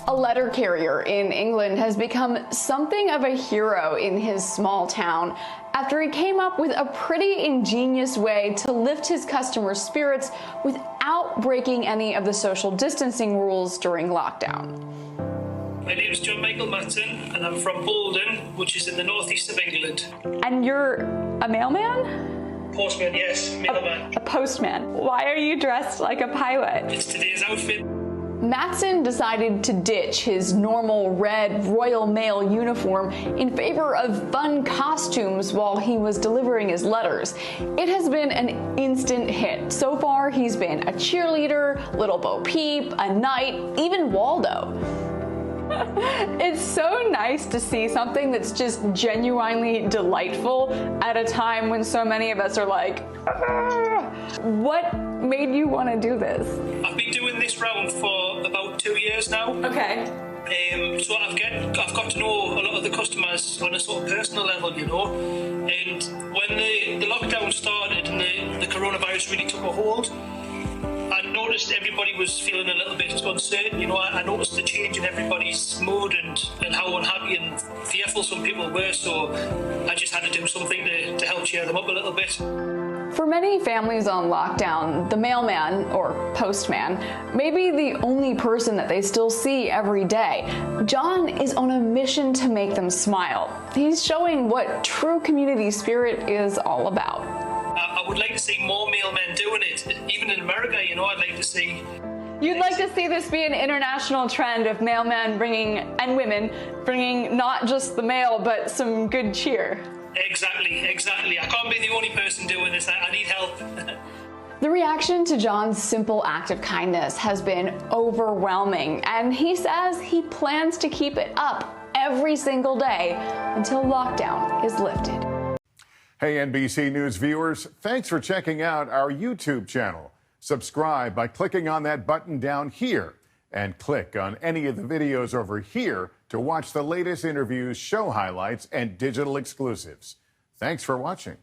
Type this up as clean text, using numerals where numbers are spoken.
A letter carrier in England has become something of a hero in his small town after he came up with a pretty ingenious way to lift his customers' spirits without breaking any of the social distancing rules during lockdown. My name is John Michael Matson, and I'm from Bolden, which is in the northeast of England. And you're a mailman? Postman, yes, mailman. A postman. Why are you dressed like a pilot? It's today's outfit. Matson decided to ditch his normal red Royal Mail uniform in favor of fun costumes while he was delivering his letters. It has been an instant hit. So far, he's been a cheerleader, Little Bo Peep, a knight, even Waldo. It's so nice to see something that's just genuinely delightful at a time when so many of us are like, ah. What made you want to do this? I've been doing this round for about 2 years now. Okay. So I've got to know a lot of the customers on a sort of personal level, you know. And when the lockdown started and the coronavirus really took a hold, I noticed everybody was feeling a little bit uncertain. You know, I noticed the change in everybody's mood and how unhappy and fearful some people were. So I just had to do something to help cheer them up a little bit. For many families on lockdown, the mailman, or postman, may be the only person that they still see every day. John is on a mission to make them smile. He's showing what true community spirit is all about. I would like to see more mailmen doing it. Even in America, you know, I'd like to see... You'd like to see this be an international trend of mailmen bringing, and women, bringing not just the mail, but some good cheer. Exactly. I can't be the only person doing this. I need help. The reaction to John's simple act of kindness has been overwhelming, and he says he plans to keep it up every single day until lockdown is lifted. Hey, NBC News viewers, thanks for checking out our YouTube channel. Subscribe by clicking on that button down here and click on any of the videos over here to watch the latest interviews, show highlights, and digital exclusives. Thanks for watching.